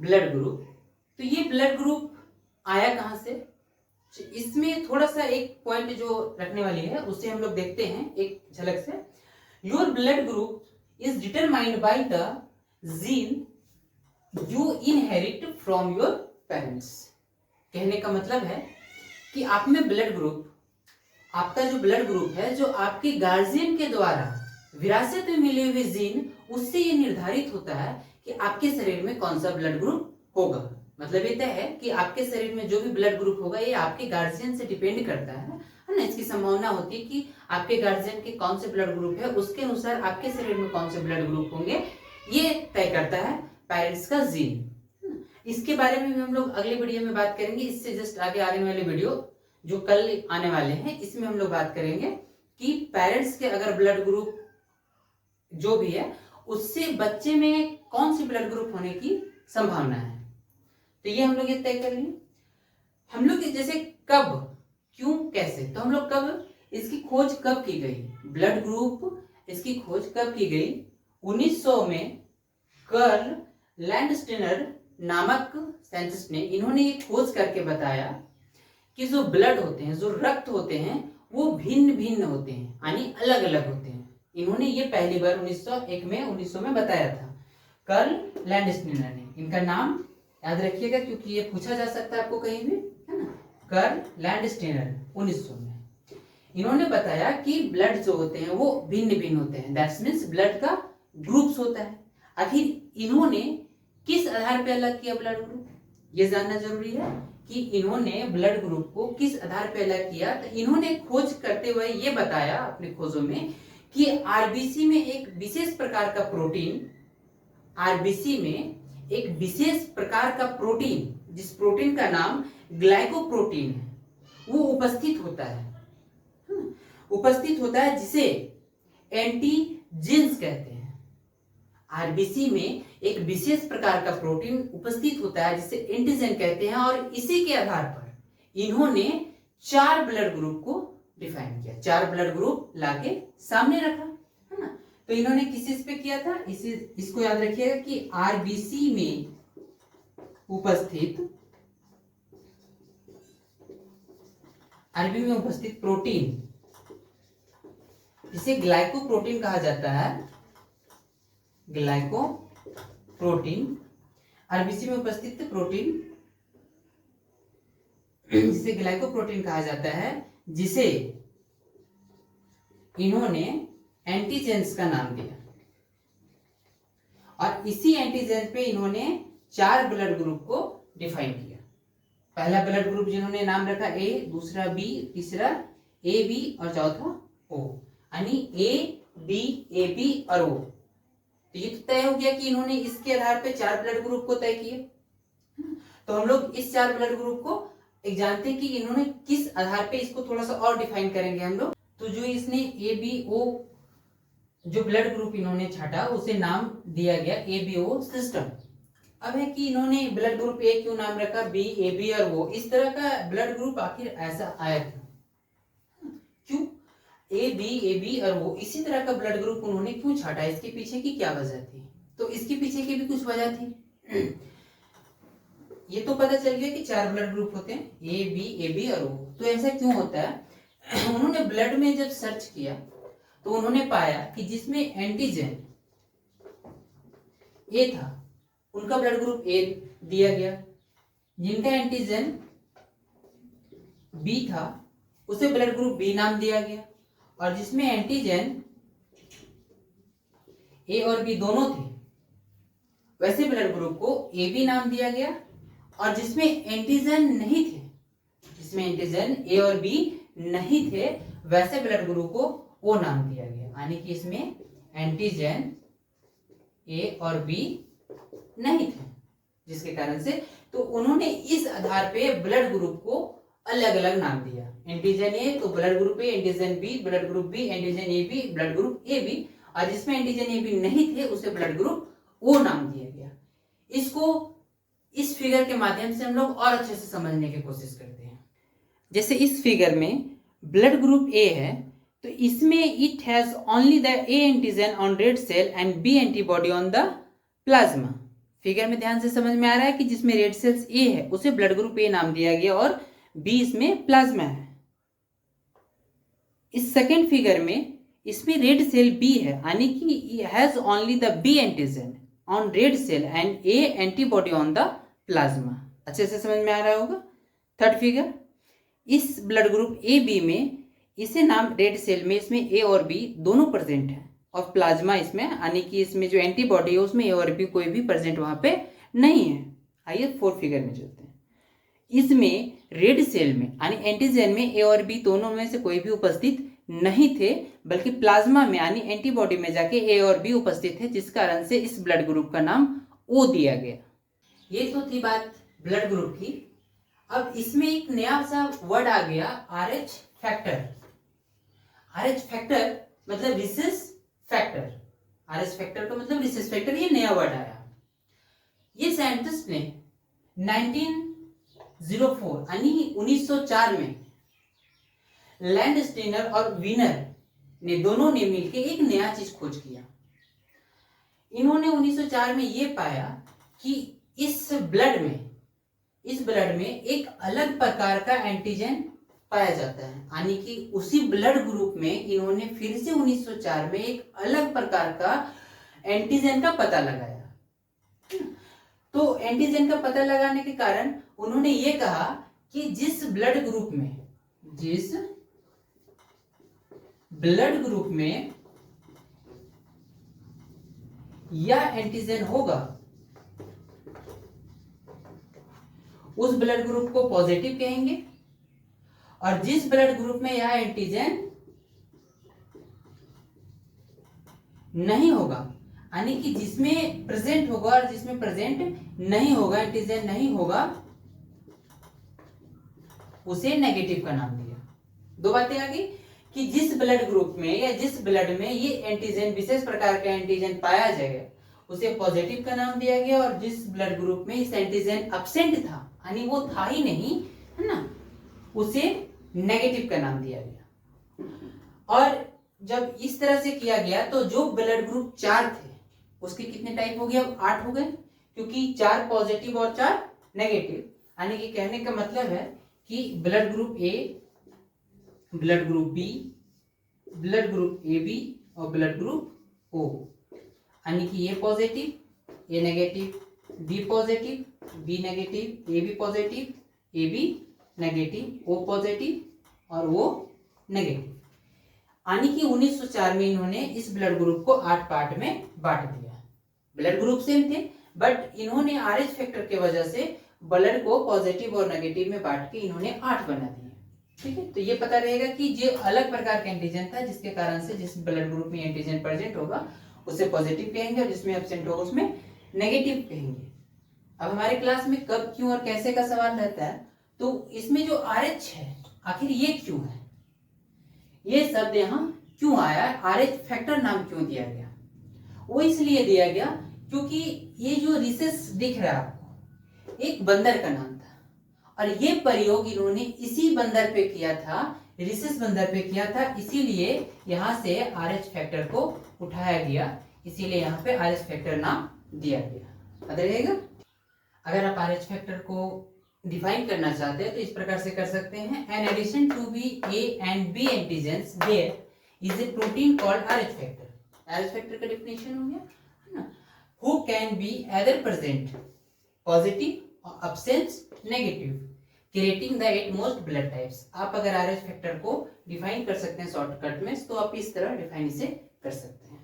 Blood group. तो ये blood group आया कहाँ से? इसमें थोड़ा सा एक पॉइंट जो रखने वाली है उसे हम लोग देखते हैं एक झलक से। Your blood group is determined by the gene you inherit from your parents. कहने का मतलब है कि आप में ब्लड ग्रुप, आपका जो ब्लड ग्रुप है जो आपके गार्जियन के द्वारा विरासत में मिले हुए जीन, उससे ये निर्धारित होता है कि आपके शरीर में कौन सा ब्लड ग्रुप होगा। मतलब ये तय है कि आपके शरीर में जो भी ब्लड ग्रुप होगा ये आपके गार्जियन से डिपेंड करता है ना। इसकी संभावना होती है कि आपके गार्जियन के कौन से ब्लड ग्रुप है उसके अनुसार आपके शरीर में कौन से ब्लड ग्रुप होंगे, ये तय करता है पेरेंट्स का जीन। इसके बारे में भी हम लोग अगले वीडियो में बात करेंगे। इससे जस्ट आगे वाले वीडियो जो कल आने वाले हैं इसमें हम लोग बात करेंगे कि पेरेंट्स के अगर ब्लड ग्रुप जो भी है उससे बच्चे में कौन सी ब्लड ग्रुप होने की संभावना है। तो ये हम लोग ये तय कर लेंगे। हम लोग जैसे कब, क्यों, कैसे, तो हम लोग कब इसकी खोज कब की गई, ब्लड ग्रुप इसकी खोज कब की गई? 1900 में कर्ल लैंडस्टेनर नामक साइंटिस्ट ने, इन्होंने ये खोज करके बताया कि जो ब्लड होते हैं, जो रक्त होते हैं, वो भिन्न भिन्न होते हैं, यानी अलग अलग होते हैं। इन्होंने ये पहली बार 1900 में बताया था, कर्ल लैंडस्टेनर ने। इनका नाम याद रखिएगा क्योंकि ये पूछा जा सकता है आपको कहीं भी, है ना। कर्ल लैंडस्टेनर 1900 में इन्होंने बताया कि ब्लड जो होते हैं वो भिन्न भिन्न होते हैं। दैट्स मीन्स ब्लड का ग्रुप्स होता है। आखिर इन्होंने किस आधार पे अलग किया ब्लड ग्रुप, ये जानना जरूरी है कि इन्होंने ब्लड ग्रुप को किस आधार पे अलग किया। तो इन्होंने खोज करते हुए ये बताया अपने खोजों में कि आरबीसी में एक विशेष प्रकार का प्रोटीन, आरबीसी में एक विशेष प्रकार का प्रोटीन, जिस प्रोटीन का नाम ग्लाइकोप्रोटीन है, वो उपस्थित होता है, जिसे एंटीजेंस कहते हैं। आरबीसी में एक विशेष प्रकार का प्रोटीन उपस्थित होता है जिसे एंटीजन कहते हैं, और इसी के आधार पर इन्होंने 4 ब्लड ग्रुप को डिफाइन किया, 4 ब्लड ग्रुप लाके सामने रखा, है ना। तो इन्होंने किस पे किया था, इसको याद रखिएगा कि आरबीसी में उपस्थित प्रोटीन, जिसे ग्लाइकोप्रोटीन कहा जाता है, ग्लाइकोप्रोटीन, आरबीसी में उपस्थित प्रोटीन जिसे ग्लाइकोप्रोटीन कहा जाता है, जिसे इन्होंने एंटीजेंस का नाम दिया। और इसी एंटीजेन पे इन्होंने 4 ब्लड ग्रुप को डिफाइन किया। पहला ब्लड ग्रुप जिन्होंने नाम रखा ए, दूसरा बी, तीसरा ए बी और चौथा ओ, यानी ए बी, ए बी और ओ। तो ये तो तय हो गया कि इन्होंने इसके आधार पे 4 ब्लड ग्रुप को तय किए। तो हम लोग इस 4 ब्लड ग्रुप को एक जानते हैं कि इन्होंने किस आधार पे, इसको थोड़ा सा और डिफाइन करेंगे हम लोग। तो जो इसने ए बी ओ जो ब्लड ग्रुप इन्होंने छाटा उसे नाम दिया गया ABO सिस्टम। अब है कि इन्होंने ब्लड ग्रुप ए क्यों नाम रखा, बी, ए बी और ओ, इस तरह का ब्लड ग्रुप आखिर ऐसा आया क्यों, ए बी और ओ इसी तरह का ब्लड ग्रुप उन्होंने क्यों छाटा, इसके पीछे की क्या वजह थी? तो इसके पीछे की भी कुछ वजह थी। ये तो पता चल गया कि 4 ब्लड ग्रुप होते हैं, ए बी और ओ। तो ऐसा क्यों होता है? उन्होंने ब्लड में जब सर्च किया तो उन्होंने पाया कि जिसमें एंटीजन ए था उनका ब्लड ग्रुप ए दिया गया, जिनका एंटीजन बी था उसे ब्लड ग्रुप बी नाम दिया गया, और जिसमें एंटीजन ए और बी दोनों थे वैसे ब्लड ग्रुप को ए बी नाम दिया गया, और जिसमें एंटीजन नहीं थे, जिसमें एंटीजन ए और बी नहीं थे, वैसे ब्लड ग्रुप को ओ नाम दिया गया। यानी कि इसमें एंटीजन ए और बी नहीं थे, जिसके कारण से तो उन्होंने इस आधार पे ब्लड ग्रुप को अलग अलग नाम दिया। एंटीजन ए तो blood group A, antigen B blood group B, antigen A B blood group A B, और जिसमें एंटीजन ए बी नहीं थे उसे ब्लड ग्रुप ओ नाम दिया गया। इसको इस फिगर के माध्यम से हम लोग और अच्छे से समझने की कोशिश करते हैं। जैसे इस फिगर में ब्लड ग्रुप ए है तो इसमें it has only the A antigen on red cell and B antibody on the plasma figure में ध्यान से समझ में आ रहा है कि जिसमें रेड सेल्स ए है उसे ब्लड ग्रुप ए नाम दिया गया और बी इसमें प्लाज्मा है। इस सेकेंड फिगर में इसमें रेड सेल बी है, यानी कि has only the B antigen on red cell and A antibody on the plasma. अच्छे से समझ में आ रहा होगा। थर्ड फिगर, इस ब्लड ग्रुप ए बी में इसे नाम रेड सेल में इसमें ए और बी दोनों प्रेजेंट है और प्लाज्मा इसमें, यानी कि इसमें जो एंटीबॉडी है उसमें ए और बी कोई भी प्रेजेंट वहां पे नहीं है। आइए फोर्थ फिगर में चलते हैं। इसमें रेड सेल में यानी एंटीजन में ए और बी दोनों में से कोई भी उपस्थित नहीं थे, बल्कि प्लाज्मा में यानी एंटीबॉडी में जाके ए और बी उपस्थित है, जिस कारण से इस ब्लड ग्रुप का नाम ओ दिया गया। ये तो थी बात ब्लड ग्रुप की। अब इसमें एक नया सा वर्ड आ गया, RH फैक्टर। RH फैक्टर मतलब रिसेस फैक्टर। RH फैक्टर का मतलब रिसेस फैक्टर, ये नया वर्ड आया। ये साइंटिस्ट ने 1904 यानी 1904 में लैंडस्टीनर और वीनर ने दोनों ने मिलकर एक नया चीज खोज किया। इन्होंने 1904 में ये पाया कि इस ब्लड में एक अलग प्रकार का एंटीजन पाया जाता है, यानी कि उसी ब्लड ग्रुप में इन्होंने फिर से 1904 में एक अलग प्रकार का एंटीजन का पता लगाया। तो एंटीजन का पता लगाने के कारण उन्होंने ये कहा कि जिस ब्लड ग्रुप में यह एंटीजन होगा उस ब्लड ग्रुप को पॉजिटिव कहेंगे, और जिस ब्लड ग्रुप में यह एंटीजन नहीं होगा, यानी कि जिसमें प्रेजेंट होगा और जिसमें प्रेजेंट नहीं होगा, एंटीजन नहीं होगा, उसे नेगेटिव का नाम दिया। दो बातें आ गई कि जिस ब्लड ग्रुप में या जिस ब्लड में ये एंटीजन, विशेष प्रकार का एंटीजन पाया जाएगा, उसे पॉजिटिव का नाम दिया गया, और जिस ब्लड ग्रुप में इस एंटीजन अब्सेंट था, यानी वो था ही नहीं, है ना, उसे नेगेटिव का नाम दिया गया। और जब इस तरह से किया गया तो जो ब्लड ग्रुप 4 थे उसके कितने टाइप हो गए? अब 8 हो गए, क्योंकि 4 पॉजिटिव और 4 नेगेटिव। यानी कि कहने का मतलब है कि blood group A, blood group B, blood group A B और ब्लड ग्रुप ओ, यानी कि A positive, A negative, B positive, B negative, A B positive, A B negative, O positive और ओ नेगेटिव। यानी कि 1904 में इन्होंने इस blood group को 8 पार्ट में बांट दिया। ब्लड ग्रुप सेम थे, बट इन्होंने RH फैक्टर के वजह से ब्लड को पॉजिटिव और नेगेटिव में बांट के इन्होंने 8 बना दिए। ठीक है, तो ये पता रहेगा कि जो अलग प्रकार का एंटीजन था, जिसके कारण से जिस ब्लड ग्रुप में एंटीजन प्रेजेंट होगा उसे पॉजिटिव कहेंगे और जिसमें एब्सेंट होगा उसमें नेगेटिव कहेंगे। अब हमारे क्लास में कब, क्यों और कैसे का सवाल रहता है, तो इसमें जो RH है आखिर ये क्यों है, ये शब्द यहाँ क्यों आया, RH फैक्टर नाम क्यों दिया गया? वो इसलिए दिया गया क्योंकि ये जो रिसेस दिख रहा है आपको, एक बंदर का नाम था, और ये प्रयोग इन्होंने इसी बंदर पे किया था, रिसेस बंदर पे किया था, इसीलिए यहाँ से RH फैक्टर को उठाया गया, इसीलिए यहाँ पे RH फैक्टर नाम दिया गया। याद रहेगा। अगर आप RH फैक्टर को डिफाइन करना चाहते हैं तो इस प्रकार से कर सकते हैं, in addition to B A and B antigens there is a protein called RH factor. RH factor का डेफिनेशन हो गया, है ना, who can be either present positive और absence negative, creating the 8 most blood types. आप अगर RH factor को define कर सकते हैं शॉर्टकट में, तो आप इस तरह डिफाइन इसे कर सकते हैं।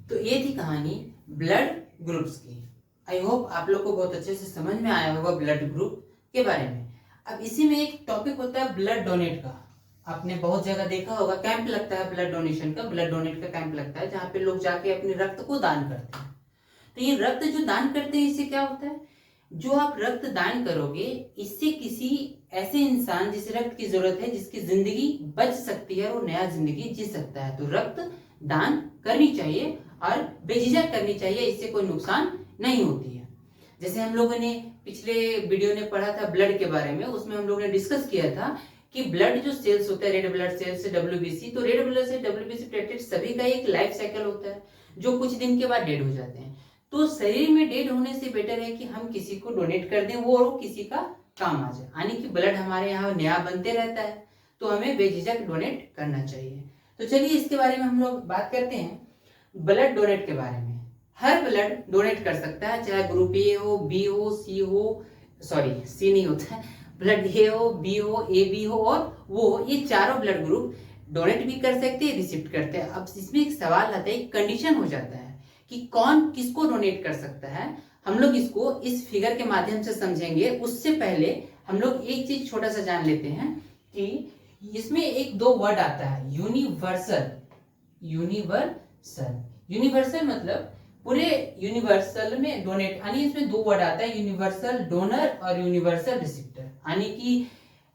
तो ये थी कहानी ब्लड ग्रुप्स की। आई होप आप लोग को बहुत अच्छे से समझ में आया होगा ब्लड ग्रुप के बारे में। अब इसी में एक टॉपिक होता है ब्लड डोनेट का। आपने बहुत जगह देखा होगा, कैंप लगता है ब्लड डोनेशन का, ब्लड डोनेट का कैंप लगता है, जहाँ पे लोग जाके अपने रक्त को दान करते हैं। तो ये रक्त जो दान करते हैं, इससे क्या होता है, जो आप रक्त दान करोगे, इससे किसी ऐसे इंसान जिसे रक्त की जरूरत है, जिसकी जिंदगी बच सकती है, वो नया जिंदगी जी सकता है। तो रक्त दान करनी चाहिए और बेझिझक करनी चाहिए, इससे कोई नुकसान नहीं होती है। जैसे हम लोगों ने पिछले वीडियो ने पढ़ा था ब्लड के बारे में, उसमें हम लोगों ने डिस्कस किया था कि ब्लड जो सेल्स होता है, रेड ब्लड सेल्स, WBC, तो रेड ब्लड से WBC प्लेटलेट सभी का एक लाइफ साइकिल होता है, जो कुछ दिन के बाद डेड हो जाते हैं। तो शरीर में डेड होने से बेटर है कि हम किसी को डोनेट कर दें, वो किसी का काम आ जाए। यानी कि ब्लड हमारे यहाँ नया बनते रहता है, तो हमें बेझिझक डोनेट करना चाहिए। तो चलिए इसके बारे में हम लोग बात करते हैं, ब्लड डोनेट के बारे में। हर ब्लड डोनेट कर सकता है, चाहे ग्रुप ए हो, बी हो, सी हो, सॉरी सी नहीं होता है, ब्लड ए हो, बी हो, ए बी हो और वो हो, ये चारों ब्लड ग्रुप डोनेट भी कर सकते हैं, रिसिप्ट करते हैं। अब इसमें एक सवाल आता है, कंडीशन हो जाता है कि कौन किसको डोनेट कर सकता है। हम लोग इसको इस फिगर के माध्यम से समझेंगे। उससे पहले हम लोग एक चीज छोटा सा जान लेते हैं कि इसमें एक दो वर्ड आता है, यूनिवर्सल। यूनिवर्सल यूनिवर्सल मतलब पूरे यूनिवर्सल में डोनेट, यानी इसमें दो वर्ड आता है, यूनिवर्सल डोनर और यूनिवर्सल रिसिप्टर। यानी कि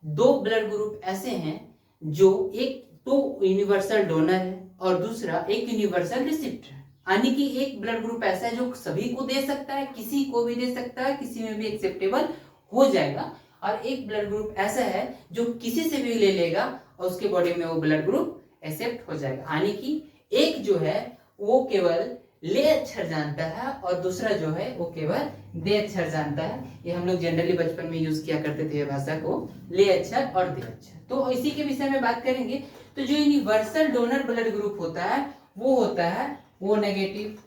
दो ब्लड ग्रुप ऐसे हैं जो एक तो यूनिवर्सल डोनर है और दूसरा एक यूनिवर्सल रिसिप्टर। यानी कि एक ब्लड ग्रुप ऐसा है जो सभी को दे सकता है, किसी को भी दे सकता है, किसी में भी एक्सेप्टेबल हो जाएगा, और एक ब्लड ग्रुप ऐसा है जो किसी से भी ले लेगा और उसके बॉडी में वो ब्लड ग्रुप एक्सेप्ट हो जाएगा। यानी कि एक जो है वो केवल ले अक्षर जानता है और दूसरा जो है वो केवल दे अक्षर जानता है। ये हम लोग जनरली बचपन में यूज किया करते थे भाषा को, ले अक्षर और दे अक्षर। तो इसी के विषय में बात करेंगे। तो जो यूनिवर्सल डोनर ब्लड ग्रुप होता है वो होता है वो नेगेटिव।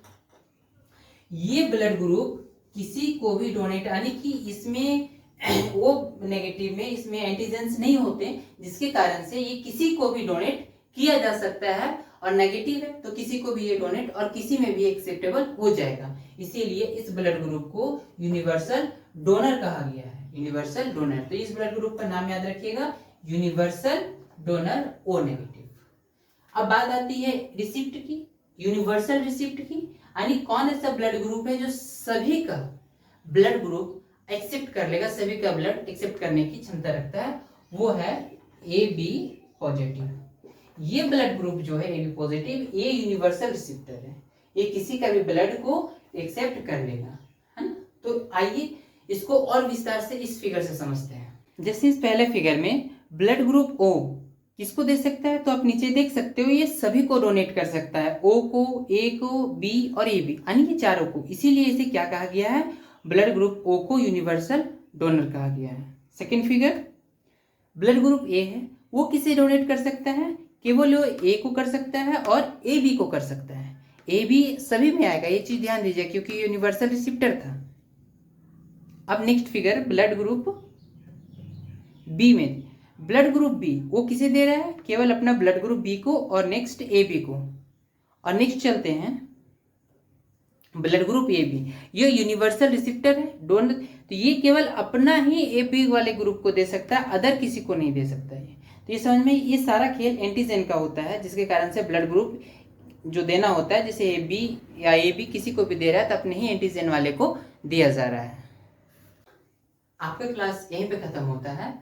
ये ब्लड ग्रुप किसी को भी डोनेट, यानी कि इसमें वो नेगेटिव में इसमें एंटीजेंस नहीं होते, जिसके कारण से ये किसी को भी डोनेट किया जा सकता है, और नेगेटिव है तो किसी को भी ये डोनेट और किसी में भी एक्सेप्टेबल हो जाएगा। इसीलिए इस ब्लड ग्रुप को यूनिवर्सल डोनर कहा गया है, यूनिवर्सल डोनर। तो इस ब्लड ग्रुप का नाम याद रखिएगा, यूनिवर्सल डोनर ओ नेगेटिव। अब बात आती है रिसिप्ट की, यूनिवर्सल रिसिप्ट की। यानी कौन ऐसा ब्लड ग्रुप है जो सभी का ब्लड ग्रुप एक्सेप्ट कर लेगा, सभी का ब्लड एक्सेप्ट करने की क्षमता रखता है, वो है ए बी पॉजिटिव। ये ब्लड ग्रुप जो है ए बी पॉजिटिव, ये यूनिवर्सल रिसिप्टर है, ये किसी का भी ब्लड को एक्सेप्ट कर लेगा, है ना। तो आइए इसको और विस्तार से इस फिगर से समझते हैं। जैसे इस पहले फिगर में ब्लड ग्रुप ओ किसको दे सकता है, तो आप नीचे देख सकते हो ये सभी को डोनेट कर सकता है, ओ को, ए को, बी और ए बी, यानी कि चारों को। इसीलिए इसे क्या कहा गया है, ब्लड ग्रुप ओ को यूनिवर्सल डोनर कहा गया है। सेकेंड फिगर, ब्लड ग्रुप ए है, वो किसे डोनेट कर सकता है, केवल वो ए को कर सकता है और ए बी को कर सकता है। ए बी सभी में आएगा, ये चीज ध्यान दीजिए क्योंकि यूनिवर्सल रिसिप्टर था। अब next figure, blood group B में, ब्लड ग्रुप बी वो किसे दे रहा है, केवल अपना ब्लड ग्रुप बी को और नेक्स्ट ए बी को। और नेक्स्ट चलते हैं ब्लड ग्रुप ए बी, ये यूनिवर्सल रिसिप्टर है डोनर, तो ये केवल अपना ही ए बी वाले ग्रुप को दे सकता है, अदर किसी को नहीं दे सकता है। तो ये समझ में, ये सारा खेल एंटीजन का होता है, जिसके कारण से ब्लड ग्रुप जो देना होता है, जैसे ए बी या ए बी किसी को भी दे रहा है तो अपने ही एंटीजन वाले को दिया जा रहा है। आपका क्लास यहीं पे खत्म होता है।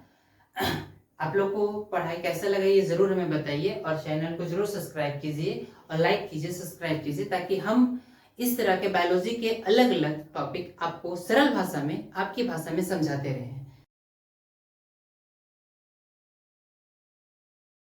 आप लोग को पढ़ाई कैसा लगा ये जरूर हमें बताइए, और चैनल को जरूर सब्सक्राइब कीजिए और लाइक कीजिए, सब्सक्राइब कीजिए, ताकि हम इस तरह के बायोलॉजी के अलग अलग टॉपिक आपको सरल भाषा में, आपकी भाषा में समझाते रहें।